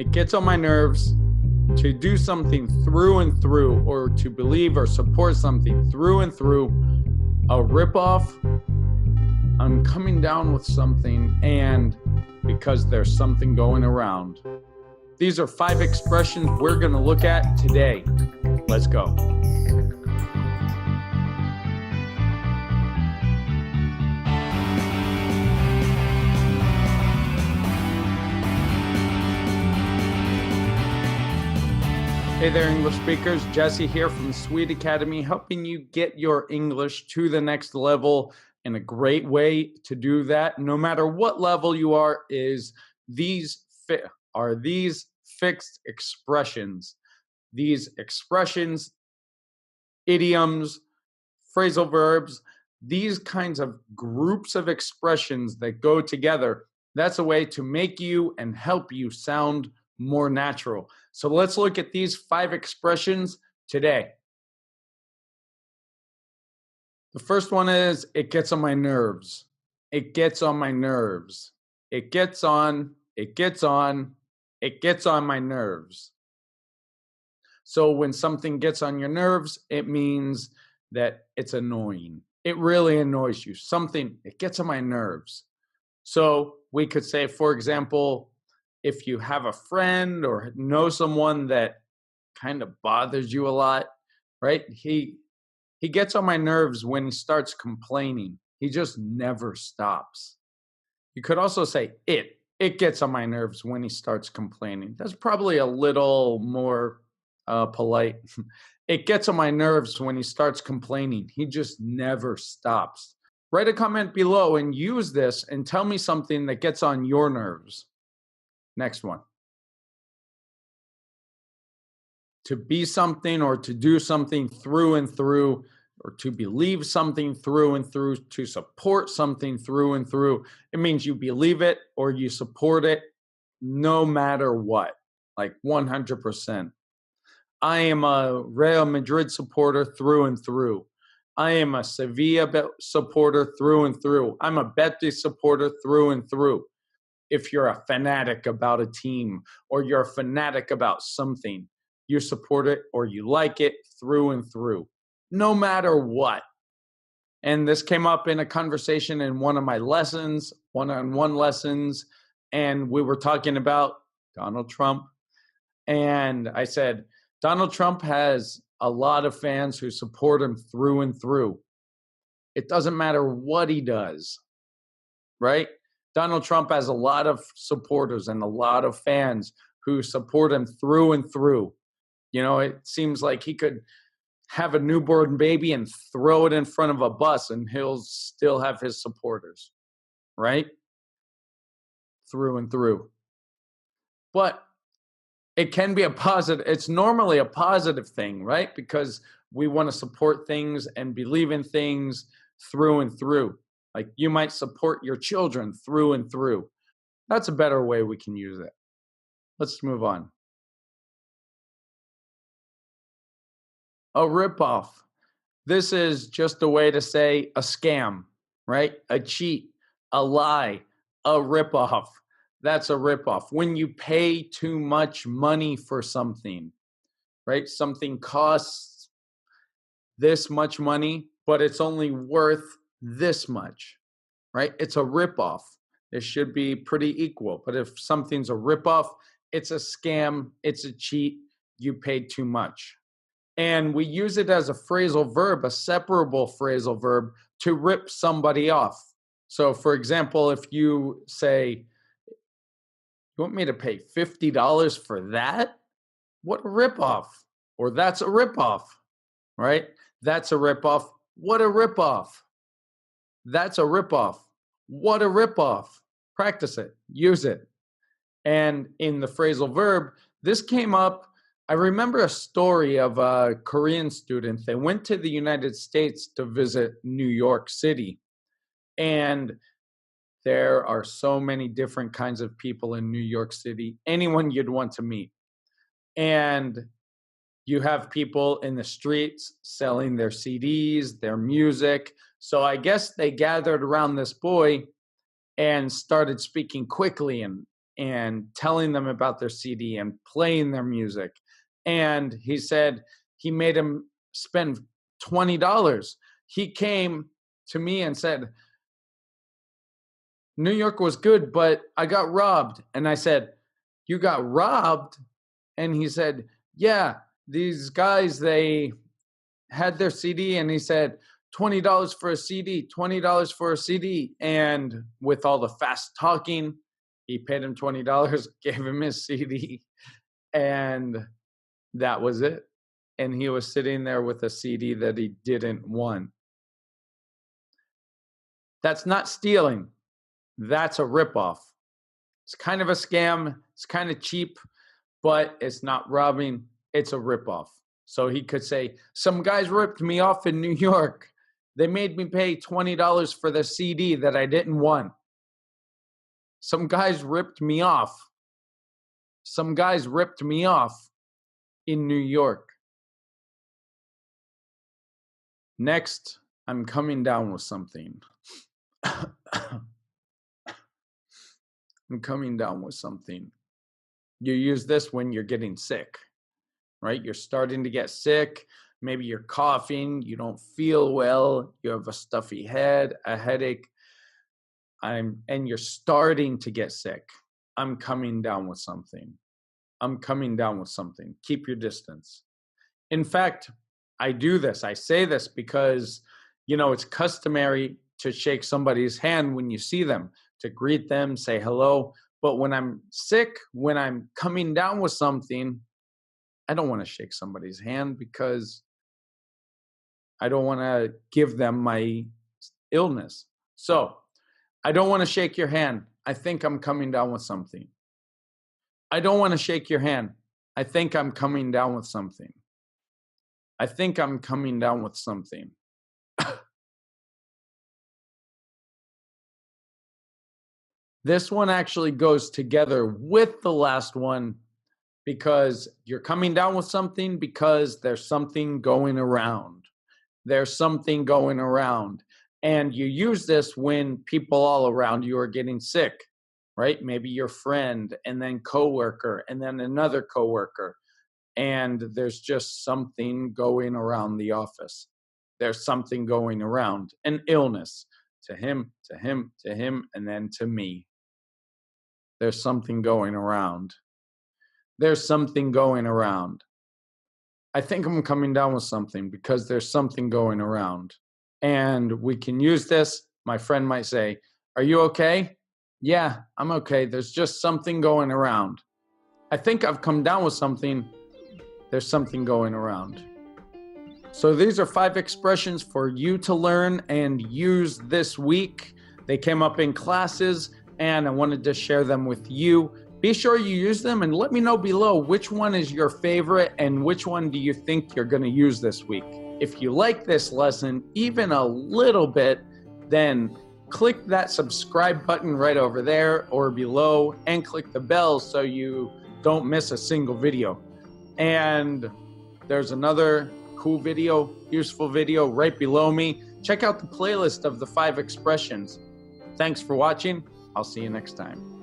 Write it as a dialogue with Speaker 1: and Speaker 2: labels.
Speaker 1: It gets on my nerves to do something through and through, or to believe or support something through and through. A ripoff. I'm coming down with something, and because there's something going around. These are 5 expressions we're going to look at today. Let's go. Hey there, English speakers. Jesse here from the Sweed Academy, helping you get your English to the next level. And a great way to do that, no matter what level you are, is these fixed expressions. These expressions, idioms, phrasal verbs, these kinds of groups of expressions that go together. That's a way to make you and help you sound more natural. So let's look at these 5 expressions today. The first one is, it gets on my nerves. It gets on my nerves. It gets on my nerves. So when something gets on your nerves, it means that it's annoying. It really annoys you. It gets on my nerves. So we could say, for example, if you have a friend or know someone that kind of bothers you a lot, right? He gets on my nerves when he starts complaining. He just never stops. You could also say it gets on my nerves when he starts complaining. That's probably a little more polite. It gets on my nerves when he starts complaining. He just never stops. Write a comment below and use this and tell me something that gets on your nerves. Next one. To be something or to do something through and through, or to believe something through and through, to support something through and through. It means you believe it or you support it no matter what, like 100%. I am a Real Madrid supporter through and through. I am a Sevilla supporter through and through. I'm a Betis supporter through and through. If you're a fanatic about a team or you're a fanatic about something, you support it or you like it through and through, no matter what. And this came up in a conversation in one of my lessons, one-on-one lessons, and we were talking about Donald Trump. And I said, Donald Trump has a lot of fans who support him through and through. It doesn't matter what he does, right? Donald Trump has a lot of supporters and a lot of fans who support him through and through. You know, it seems like he could have a newborn baby and throw it in front of a bus and he'll still have his supporters, right? Through and through. But it can be a positive, it's normally a positive thing, right? Because we want to support things and believe in things through and through. Like you might support your children through and through. That's a better way we can use it. Let's move on. A ripoff. This is just a way to say a scam, right? A cheat, a lie, a ripoff. That's a ripoff. When you pay too much money for something, right? Something costs this much money, but it's only worth this much, right? It's a ripoff. It should be pretty equal. But if something's a ripoff, it's a scam, it's a cheat, you paid too much. And we use it as a phrasal verb, a separable phrasal verb, to rip somebody off. So for example, if you say, you want me to pay $50 for that? What a ripoff. Or that's a ripoff, right? That's a ripoff. What a ripoff. That's a ripoff. What a ripoff. Practice it. Use it. And in the phrasal verb, this came up. I remember a story of a Korean student. They went to the United States to visit New York City. And there are so many different kinds of people in New York City, anyone you'd want to meet. And you have people in the streets selling their CDs, their music. So I guess they gathered around this boy and started speaking quickly and and telling them about their CD and playing their music. And he said he made him spend $20. He came to me and said, New York was good, but I got robbed. And I said, you got robbed? And he said, yeah, these guys, they had their CD, and he said, $20 for a CD, $20 for a CD. And with all the fast talking, he paid him $20, gave him his CD, and that was it. And he was sitting there with a CD that he didn't want. That's not stealing. That's a ripoff. It's kind of a scam. It's kind of cheap, but it's not robbing. It's a ripoff. So he could say, some guys ripped me off in New York. They made me pay $20 for the CD that I didn't want. Some guys ripped me off. Some guys ripped me off in New York. Next, I'm coming down with something. I'm coming down with something. You use this when you're getting sick, right? You're starting to get sick. Maybe you're coughing. You don't feel well. You have a stuffy head, a headache. And you're starting to get sick. I'm coming down with something. I'm coming down with something. Keep your distance. In fact, I do this. I say this because, it's customary to shake somebody's hand when you see them, to greet them, say hello. But when I'm sick, when I'm coming down with something, I don't want to shake somebody's hand because I don't want to give them my illness. So I don't want to shake your hand. I think I'm coming down with something. I don't want to shake your hand. I think I'm coming down with something. I think I'm coming down with something. This one actually goes together with the last one because you're coming down with something because there's something going around. There's something going around. And you use this when people all around you are getting sick, right? Maybe your friend and then coworker and then another coworker. And there's just something going around the office. There's something going around, an illness to him, to him, to him, and then to me. There's something going around. There's something going around. I think I'm coming down with something because there's something going around. And we can use this. My friend might say, are you okay? Yeah, I'm okay. There's just something going around. I think I've come down with something. There's something going around. So these are 5 expressions for you to learn and use this week. They came up in classes and I wanted to share them with you. Be sure you use them and let me know below which one is your favorite and which one do you think you're going to use this week. If you like this lesson even a little bit, then click that subscribe button right over there or below and click the bell so you don't miss a single video. And there's another cool video, useful video right below me. Check out the playlist of the 5 expressions. Thanks for watching. I'll see you next time.